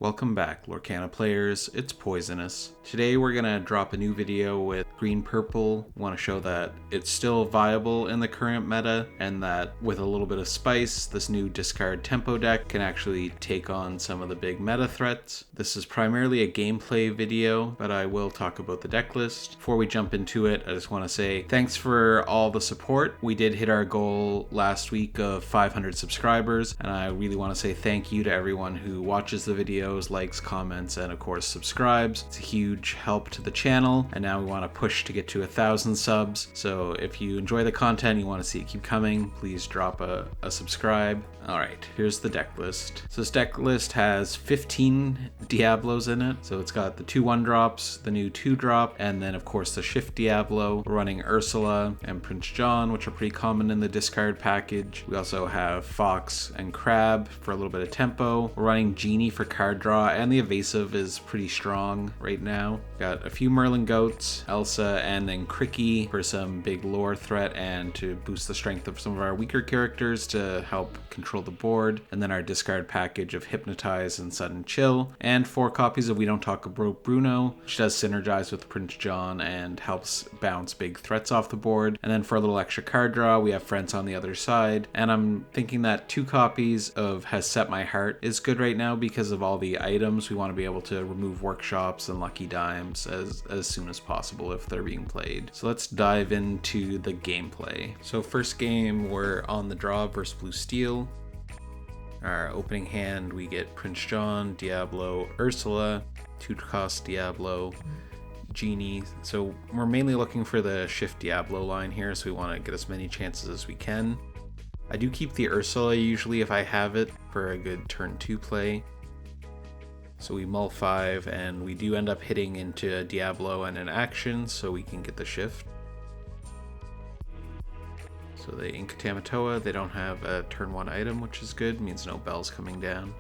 Welcome back, Lorcana players. It's Poisonous. Today we're gonna drop a new video with green-purple. Want to show that it's still viable in the current meta, and that with a little bit of spice, this new discard tempo deck can actually take on some of the big meta threats. This is primarily a gameplay video, but I will talk about the deck list. Before we jump into it, I just want to say thanks for all the support. We did hit our goal last week of 500 subscribers, and I really want to say thank you to everyone who watches the video, likes, comments, and of course subscribes. It's a huge help to the channel, and now we want to push to get to 1,000 subs. So if you enjoy the content, you want to see it keep coming, please drop a subscribe. Alright, here's the deck list. So this deck list has 15 Diablos in it. So it's got the 2 1-drops, the new 2-drop, and then of course the Shift Diablo. We're running Ursula and Prince John, which are pretty common in the discard package. We also have Fox and Crab for a little bit of tempo. We're running Genie for card draw, and the evasive is pretty strong right now. Got a few Merlin Goats, Elsa, and then Cricky for some big lore threat and to boost the strength of some of our weaker characters to help control the board. And then our discard package of Hypnotize and Sudden Chill, and 4 copies of We Don't Talk About Bruno, which does synergize with Prince John and helps bounce big threats off the board. And then for a little extra card draw, we have Friends on the Other Side. And I'm thinking that 2 copies of Has Set My Heart is good right now because of all the items. We want to be able to remove workshops and lucky dimes as soon as possible if they're being played. So let's dive into the gameplay. So first game, we're on the draw versus Blue Steel. Our opening hand, we get Prince John, Diablo, Ursula, 2-cost Diablo, Genie. So we're mainly looking for the Shift Diablo line here, so we want to get as many chances as we can. I do keep the Ursula usually if I have it for a good turn 2 play. So we mull 5, and we do end up hitting into a Diablo and an action, so we can get the shift. So they ink Tamatoa. They don't have a turn 1 item, which is good, means no bells coming down.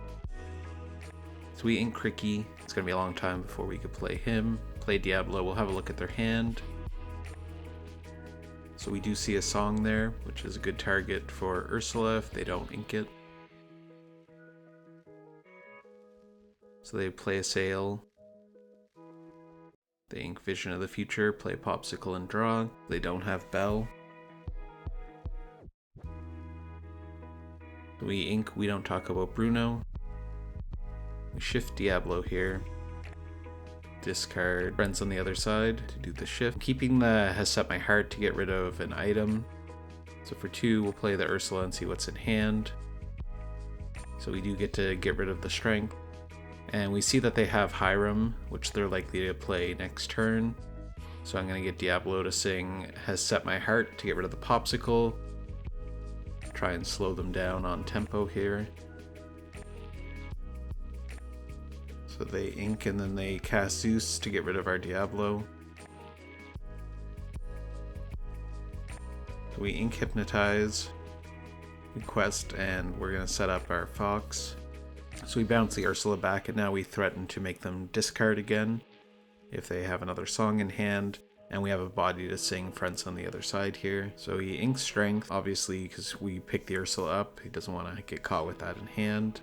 So we ink Cricky. It's going to be a long time before we could play him. Play Diablo, we'll have a look at their hand. So we do see a song there, which is a good target for Ursula if they don't ink it. So they play a Sail. They ink Vision of the Future, play Popsicle and draw. They don't have Bell. We ink We Don't Talk About Bruno. We shift Diablo here. Discard Friends on the Other Side to do the shift. Keeping the Has Set My Heart to get rid of an item. So for 2, we'll play the Ursula and see what's in hand. So we do get to get rid of the strength. And we see that they have Hiram, which they're likely to play next turn. So I'm going to get Diablo to sing Has Set My Heart to get rid of the Popsicle. Try and slow them down on tempo here. So they ink and then they cast Zeus to get rid of our Diablo. So we ink Hypnotize, we quest, and we're going to set up our Fox. So we bounce the Ursula back, and now we threaten to make them discard again if they have another song in hand. And we have a body to sing Friends on the Other Side here. So he inks Strength, obviously, because we picked the Ursula up. He doesn't want to get caught with that in hand.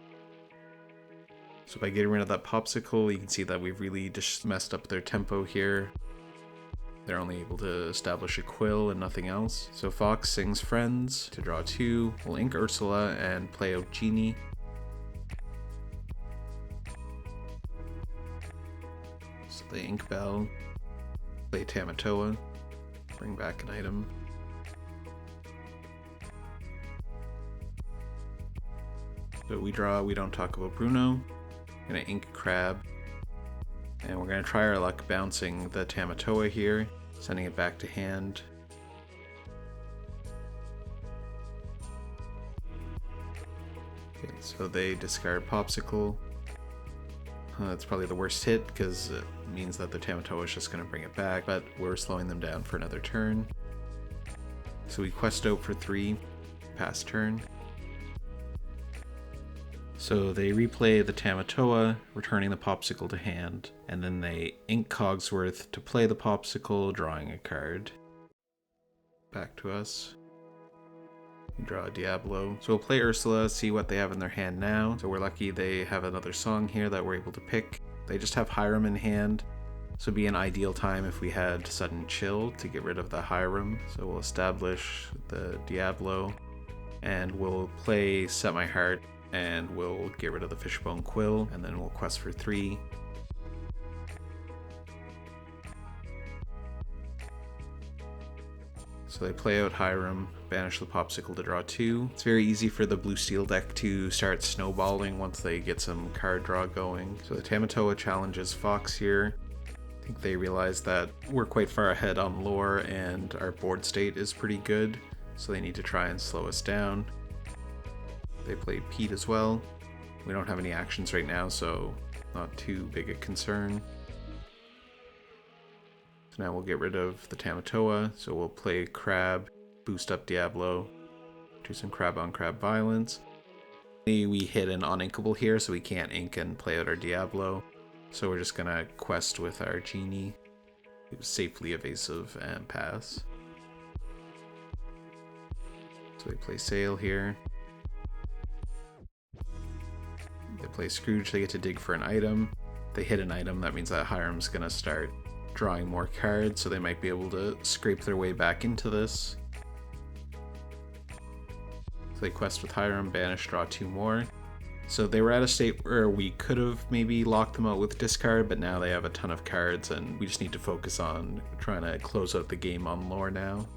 So by getting rid of that Popsicle, you can see that we've really just messed up their tempo here. They're only able to establish a Quill and nothing else. So Fox sings Friends to draw 2. We'll ink Ursula and play out Genie. So they ink Bell, play Tamatoa, bring back an item. So we draw We Don't Talk About Bruno, gonna ink Crab, and we're gonna try our luck bouncing the Tamatoa here, sending it back to hand. Okay, so they discard Popsicle. That's probably the worst hit because it means that the Tamatoa is just going to bring it back, but we're slowing them down for another turn. So we quest out for 3, pass turn. So they replay the Tamatoa, returning the Popsicle to hand, and then they ink Cogsworth to play the Popsicle, drawing a card. Back to us. We draw a Diablo. So we'll play Ursula, see what they have in their hand now. So we're lucky they have another song here that we're able to pick. They just have Hiram in hand. So it'd be an ideal time if we had Sudden Chill to get rid of the Hiram. So we'll establish the Diablo and we'll play Set My Heart and we'll get rid of the Fishbone Quill and then we'll quest for 3. So they play out Hiram, banish the Popsicle to draw 2. It's very easy for the blue steel deck to start snowballing once they get some card draw going. So the Tamatoa challenges Fox here. I think they realize that we're quite far ahead on lore and our board state is pretty good, so they need to try and slow us down. They play Pete as well. We don't have any actions right now, so not too big a concern. So now we'll get rid of the Tamatoa, so we'll play Crab, boost up Diablo, do some crab on crab violence. We hit an uninkable here, so we can't ink and play out our Diablo. So we're just gonna quest with our genie, who's safely evasive, and pass. So they play Sail here. They play Scrooge, they get to dig for an item. They hit an item, that means that Hiram's gonna start drawing more cards, so they might be able to scrape their way back into this. So they quest with Hiram, banish, draw 2 more. So they were at a state where we could have maybe locked them out with discard, but now they have a ton of cards and we just need to focus on trying to close out the game on lore now.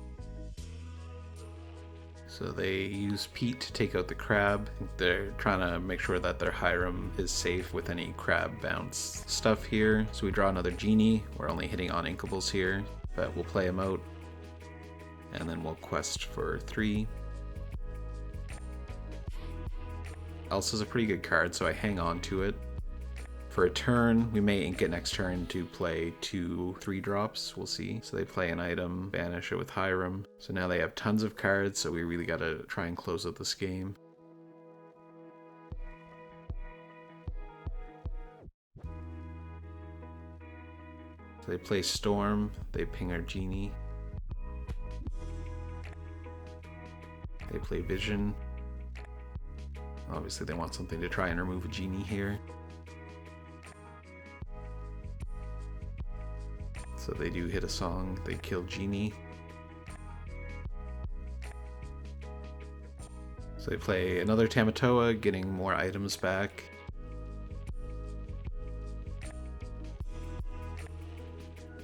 So they use Pete to take out the crab. They're trying to make sure that their Hiram is safe with any crab bounce stuff here. So we draw another genie. We're only hitting on inkables here, but we'll play him out. And then we'll quest for 3. Elsa's a pretty good card, so I hang on to it. For a turn, we may ink it next turn to play 2 3-drops, we'll see. So they play an item, banish it with Hiram. So now they have tons of cards, so we really gotta try and close out this game. So they play Storm, they ping our genie. They play Vision. Obviously they want something to try and remove a genie here. So they do hit a song, they kill genie. So they play another Tamatoa, getting more items back.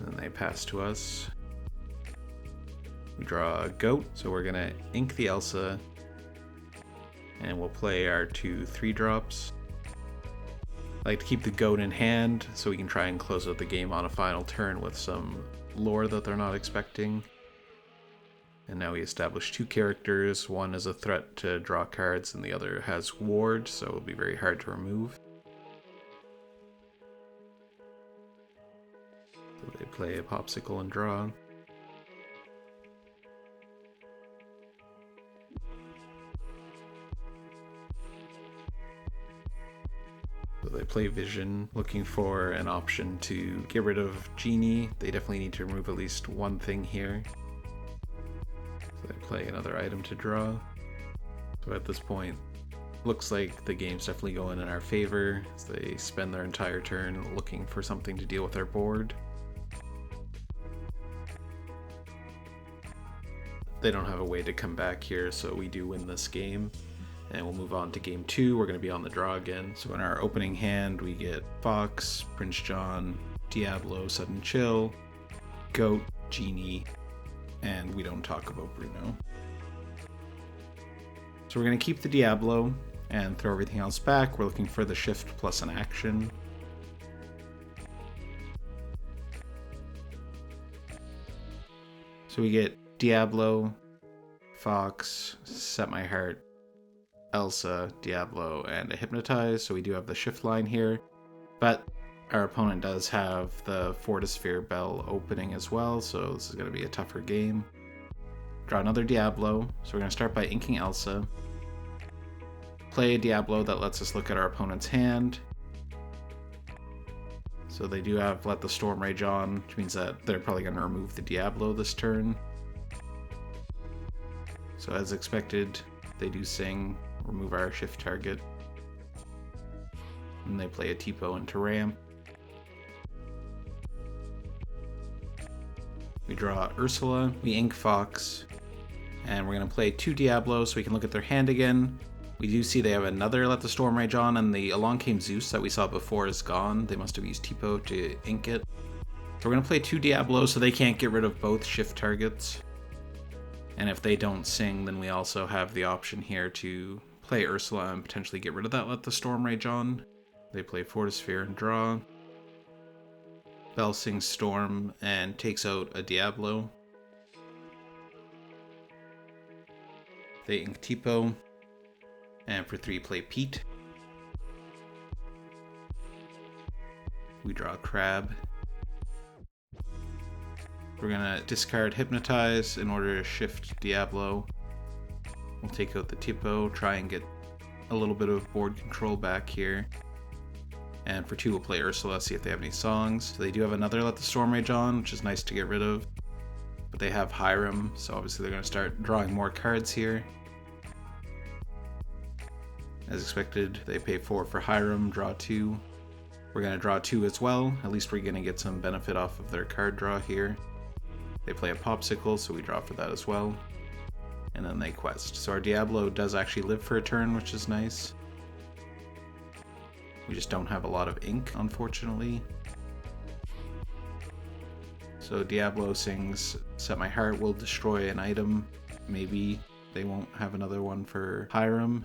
Then they pass to us. We draw a goat, so we're gonna ink the Elsa. And we'll play our 2 3-drops. I like to keep the goat in hand so we can try and close out the game on a final turn with some lore that they're not expecting. And now we establish 2 characters. One is a threat to draw cards and the other has ward, so it'll be very hard to remove. So they play a Popsicle and draw. So they play Vision, looking for an option to get rid of Genie. They definitely need to remove at least one thing here. So they play another item to draw. So at this point, looks like the game's definitely going in our favor as they spend their entire turn looking for something to deal with our board. They don't have a way to come back here, so we do win this game. And we'll move on to game 2. We're going to be on the draw again. So in our opening hand, we get Fox, Prince John, Diablo, Sudden Chill, Goat, Genie, and we don't talk about Bruno. So we're going to keep the Diablo and throw everything else back. We're looking for the shift plus an action. So we get Diablo, Fox, Set My Heart, Elsa, Diablo, and a Hypnotize, so we do have the shift line here, but our opponent does have the Fortisphere Bell opening as well, so this is going to be a tougher game. Draw another Diablo, so we're going to start by inking Elsa, play a Diablo that lets us look at our opponent's hand. So they do have Let the Storm Rage On, which means that they're probably going to remove the Diablo this turn. So as expected, they do sing, remove our shift target. And they play a Tipo into ramp. We draw Ursula, we ink Fox, and we're going to play 2 Diablo so we can look at their hand again. We do see they have another Let the Storm Rage on, and the Along Came Zeus that we saw before is gone. They must have used Tipo to ink it. So we're going to play 2 Diablo so they can't get rid of both shift targets. And if they don't sing, then we also have the option here to play Ursula and potentially get rid of that Let the Storm Rage on. They play Fortisphere and draw. Bell sings Storm and takes out a Diablo. They ink Tipo. And for 3 play Pete. We draw Crab. We're gonna discard Hypnotize in order to shift Diablo. We'll take out the Tipo, try and get a little bit of board control back here. And for 2, we'll play Ursula, see if they have any songs. So they do have another Let the Storm Rage on, which is nice to get rid of. But they have Hiram, so obviously they're going to start drawing more cards here. As expected, they pay 4 for Hiram, draw 2. We're going to draw 2 as well. At least we're going to get some benefit off of their card draw here. They play a Popsicle, so we draw for that as well. And then they quest. So our Diablo does actually live for a turn, which is nice. We just don't have a lot of ink, unfortunately. So Diablo sings, Set My Heart will destroy an item. Maybe they won't have another one for Hiram.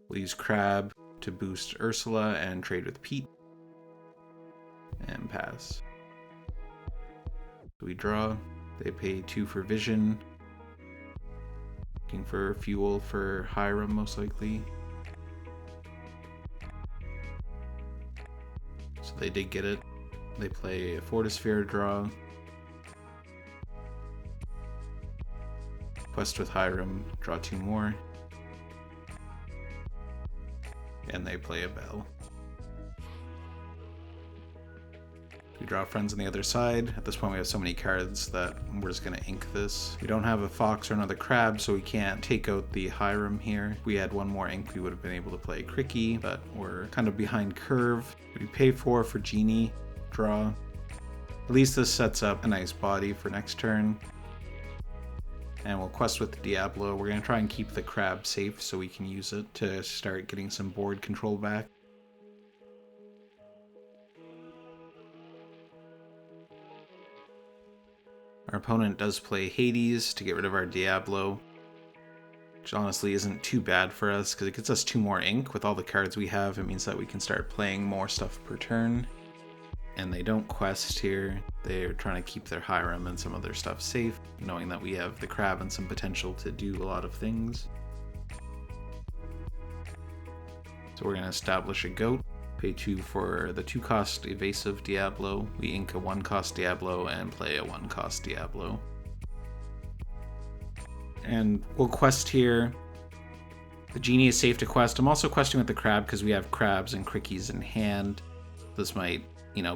We'll use Crab to boost Ursula and trade with Pete. And pass. So we draw. They pay 2 for Vision. Looking for fuel for Hiram, most likely. So they did get it. They play a Fortisphere draw. Quest with Hiram, draw 2 more. And they play a Bell. We draw Friends on the other side. At this point we have so many cards that we're just going to ink this. We don't have a Fox or another Crab, so we can't take out the Hiram here. If we had 1 more ink, we would have been able to play Cricky, but we're kind of behind curve. We pay 4 for Genie, draw. At least this sets up a nice body for next turn. And we'll quest with the Diablo. We're going to try and keep the Crab safe so we can use it to start getting some board control back. Our opponent does play Hades to get rid of our Diablo, which honestly isn't too bad for us because it gets us 2 more ink. With all the cards we have, it means that we can start playing more stuff per turn. And they don't quest here. They're trying to keep their Hiram and some other stuff safe, knowing that we have the Crab and some potential to do a lot of things. So we're going to establish a Goat. Pay 2 for the 2-cost evasive Diablo. We ink a 1-cost Diablo and play a 1-cost Diablo. And we'll quest here. The Genie is safe to quest. I'm also questing with the Crab because we have Crabs and Crickies in hand. This might,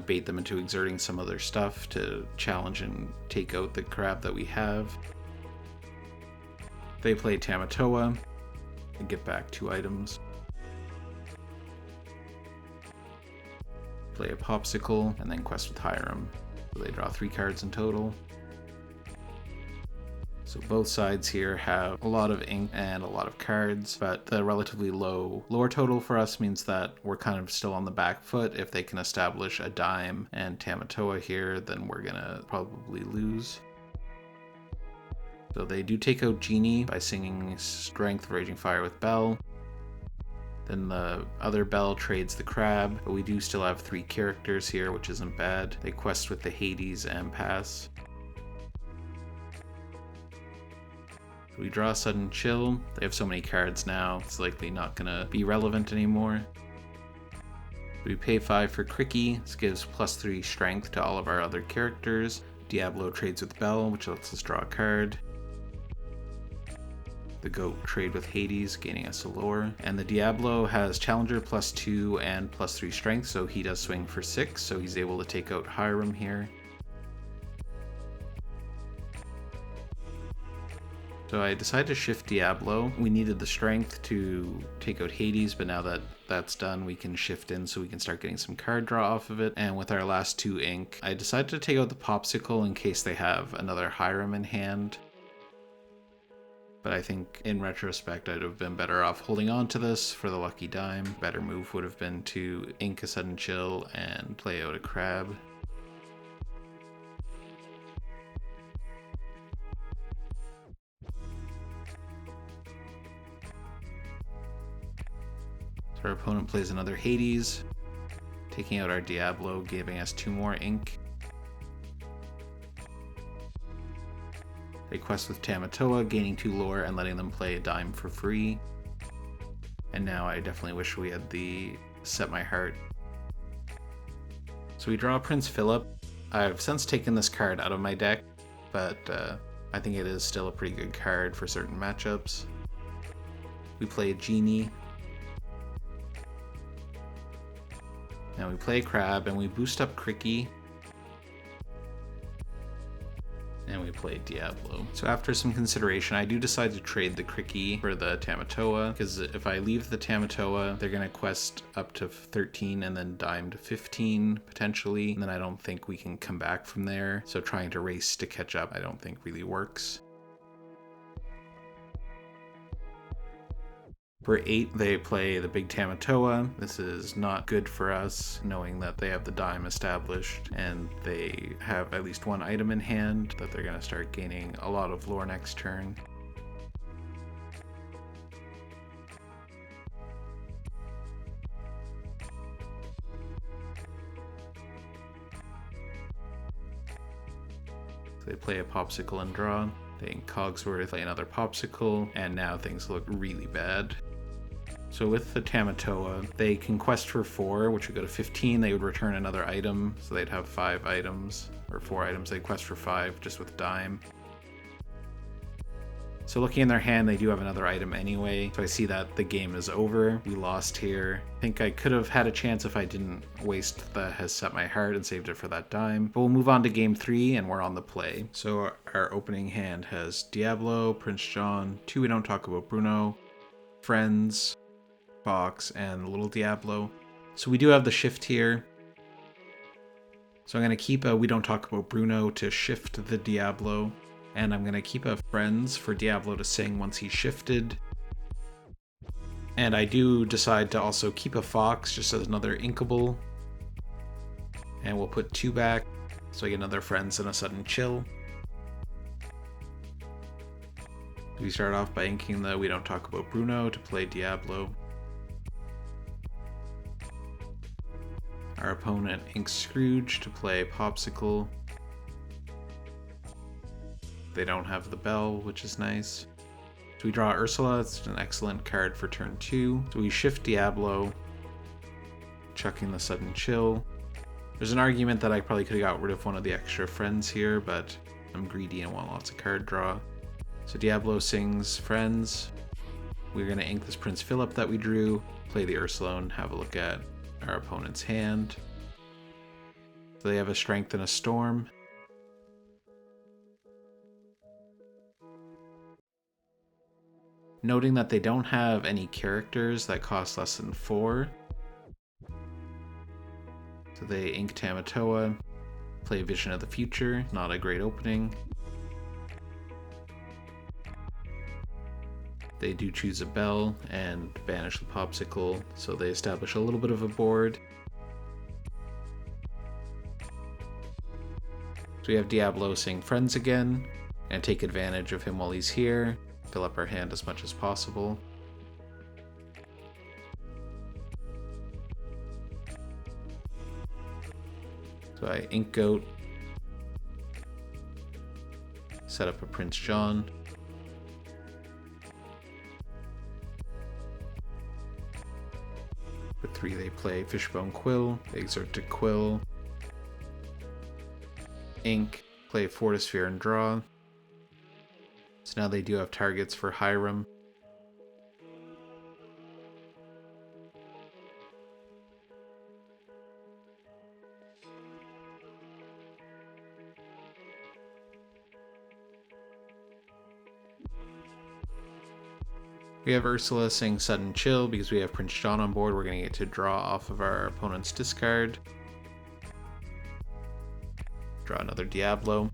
bait them into exerting some other stuff to challenge and take out the Crab that we have. They play Tamatoa and get back 2 items. Play a Popsicle, and then quest with Hiram. So they draw 3 cards in total. So both sides here have a lot of ink and a lot of cards, but the relatively low lore total for us means that we're kind of still on the back foot. If they can establish a Dime and Tamatoa here, then we're gonna probably lose. So they do take out Genie by singing Strength, Raging Fire with Bell. Then the other Bell trades the Crab, but we do still have 3 characters here, which isn't bad. They quest with the Hades and pass. We draw Sudden Chill. They have so many cards now, it's likely not gonna be relevant anymore. We pay 5 for Cricky. This gives +3 strength to all of our other characters. Diablo trades with Bell, which lets us draw a card. The Goat trade with Hades, gaining us a lore. And the Diablo has Challenger +2 and +3 strength, so he does swing for 6, so he's able to take out Hiram here. So I decided to shift Diablo. We needed the strength to take out Hades, but now that that's done, we can shift in so we can start getting some card draw off of it. And with our last 2 ink, I decided to take out the Popsicle in case they have another Hiram in hand. But I think in retrospect, I'd have been better off holding on to this for the lucky dime. Better move would have been to ink a Sudden Chill and play out a Crab. Our opponent plays another Hades, taking out our Diablo, giving us 2 more ink. They quest with Tamatoa, gaining 2 lore and letting them play a dime for free. And now I definitely wish we had the Set My Heart. So we draw Prince Philip. I've since taken this card out of my deck, but I think it is still a pretty good card for certain matchups. We play a Genie. Now we play Crab and we boost up Cricky. And we play Diablo. So after some consideration, I do decide to trade the Cricky for the Tamatoa, because if I leave the Tamatoa, they're gonna quest up to 13 and then dime to 15 potentially, and then I don't think we can come back from there. So trying to race to catch up, I don't think really works. For 8, they play the big Tamatoa. This is not good for us, knowing that they have the dime established and they have at least 1 item in hand that they're going to start gaining a lot of lore next turn. So they play a Popsicle and draw. They ink Cogsworth, play another Popsicle, and now things look really bad. So with the Tamatoa, they can quest for 4, which would go to 15. They would return another item, so they'd have 5 items, or 4 items. They'd quest for 5, just with dime. So looking in their hand, they do have another item anyway. So I see that the game is over. We lost here. I think I could have had a chance if I didn't waste the Has Set My Heart and saved it for that dime. But we'll move on to game 3, and we're on the play. So our opening hand has Diablo, Prince John, 2 We Don't Talk About Bruno, Friends, Fox, and Little Diablo. So we do have the shift here. So I'm going to keep a We Don't Talk About Bruno to shift the Diablo. And I'm going to keep a Friends for Diablo to sing once he's shifted. And I do decide to also keep a Fox just as another inkable. And we'll put 2 back. So I get another Friends and a Sudden Chill. We start off by inking the We Don't Talk About Bruno to play Diablo. Our opponent inks Scrooge to play Popsicle. They don't have the bell, which is nice. So we draw Ursula. It's an excellent card for turn 2. So we shift Diablo, chucking the Sudden Chill. There's an argument that I probably could have got rid of one of the extra Friends here, but I'm greedy and want lots of card draw. So Diablo sings Friends. We're going to ink this Prince Philip that we drew, play the Ursula, and have a look at our opponent's hand. So they have a Strength and a Storm. Noting that they don't have any characters that cost less than 4. So they ink Tamatoa, play Vision of the Future, not a great opening. They do choose a bell and banish the Popsicle, so they establish a little bit of a board. So we have Diablo sing Friends again, and take advantage of him while he's here. Fill up our hand as much as possible. So I ink Goat, set up a Prince John. For 3 they play Fishbone Quill, they exert to Quill. Ink, play Fortisphere and draw. So now they do have targets for Hiram. We have Ursula saying Sudden Chill because we have Prince John on board. We're going to get to draw off of our opponent's discard. Draw another Diablo.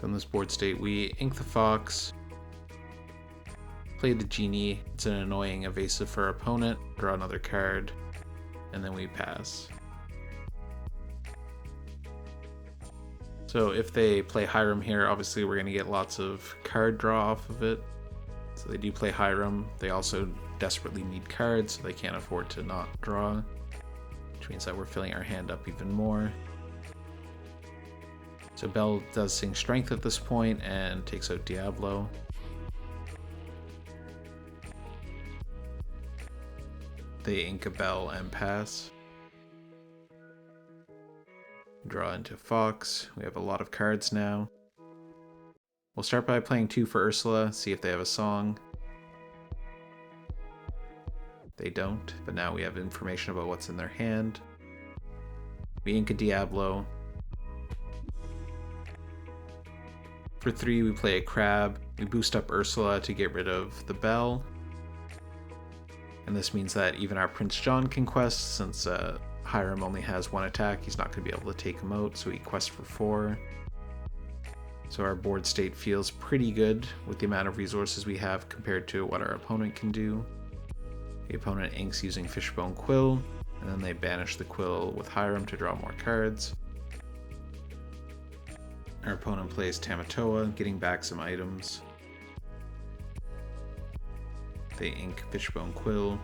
On this board state, we ink the Fox, play the Genie. It's an annoying evasive for our opponent. Draw another card, and then we pass. So if they play Hiram here, obviously we're going to get lots of card draw off of it. So they do play Hiram. They also desperately need cards, so they can't afford to not draw, which means that we're filling our hand up even more. So Bell does sing Strength at this point and takes out Diablo. They ink a Bell and pass. Draw into Fox. We have a lot of cards now. We'll start by playing 2 for Ursula, see if they have a song. They don't, but now we have information about what's in their hand. We ink a Diablo. For 3, we play a Crab. We boost up Ursula to get rid of the Bell. And this means that even our Prince John can quest, since Hiram only has 1 attack, he's not going to be able to take him out, so he quests for 4. So our board state feels pretty good with the amount of resources we have compared to what our opponent can do. The opponent inks using Fishbone Quill, and then they banish the Quill with Hiram to draw more cards. Our opponent plays Tamatoa, getting back some items. They ink Fishbone Quill.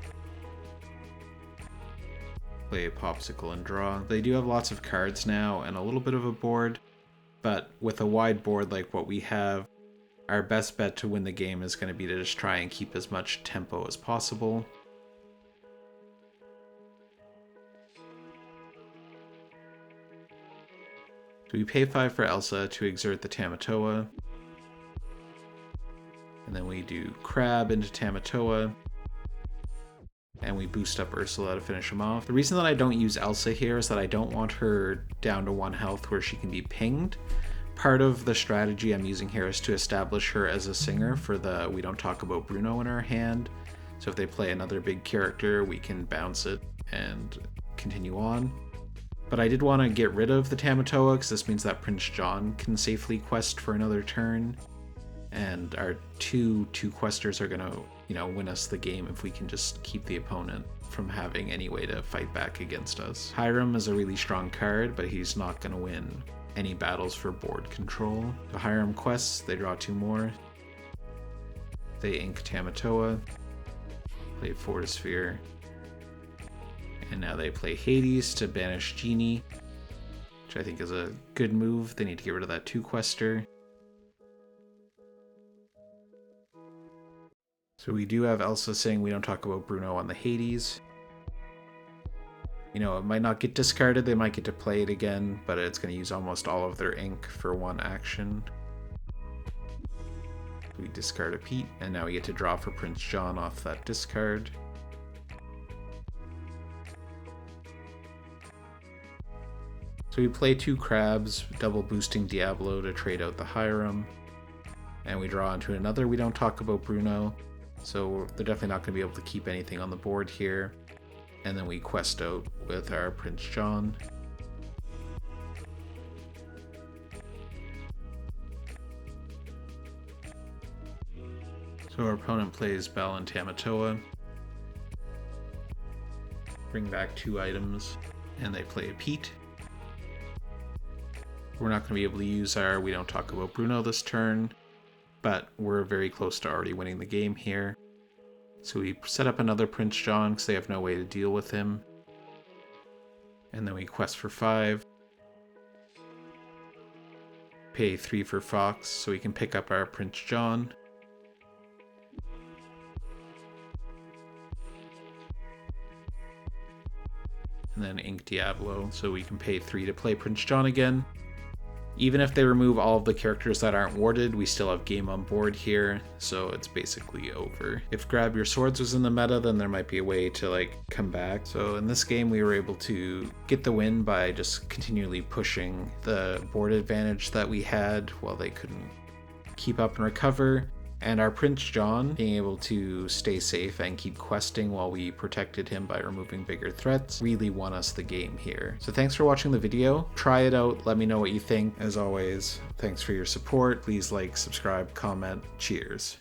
Play a Popsicle and draw. They do have lots of cards now and a little bit of a board, but with a wide board like what we have, our best bet to win the game is going to be to just try and keep as much tempo as possible. So we pay 5 for Elsa to exert the Tamatoa. And then we do Crab into Tamatoa. And we boost up Ursula to finish him off. The reason that I don't use Elsa here is that I don't want her down to 1 health where she can be pinged. Part of the strategy I'm using here is to establish her as a singer for the We Don't Talk About Bruno in our hand. So if they play another big character, we can bounce it and continue on. But I did want to get rid of the Tamatoa because this means that Prince John can safely quest for another turn. And our two questers are going to, win us the game if we can just keep the opponent from having any way to fight back against us. Hiram is a really strong card, but he's not going to win any battles for board control. The Hiram quests, they draw 2 more. They ink Tamatoa, play Fortisphere, and now they play Hades to banish Genie, which I think is a good move. They need to get rid of that 2-quester. So we do have Elsa saying We Don't Talk About Bruno on the Hades. It might not get discarded, they might get to play it again, but it's going to use almost all of their ink for 1 action. We discard a Pete, and now we get to draw for Prince John off that discard. So we play 2 crabs, double boosting Diablo to trade out the Hiram. And we draw into another We Don't Talk About Bruno. So they're definitely not going to be able to keep anything on the board here. And then we quest out with our Prince John. So our opponent plays Bell and Tamatoa. Bring back 2 items. And they play a Pete. We're not going to be able to use our We Don't Talk About Bruno this turn, but we're very close to already winning the game here. So we set up another Prince John because they have no way to deal with him. And then we quest for 5. Pay 3 for Fox so we can pick up our Prince John. And then ink Diablo so we can pay 3 to play Prince John again. Even if they remove all of the characters that aren't warded, we still have game on board here, so it's basically over. If grab your swords was in the meta, then there might be a way to like come back. So in this game we were able to get the win by just continually pushing the board advantage that we had while they couldn't keep up and recover. And our Prince John being able to stay safe and keep questing while we protected him by removing bigger threats really won us the game here. So thanks for watching the video. Try it out. Let me know what you think. As always, thanks for your support. Please like, subscribe, comment. Cheers.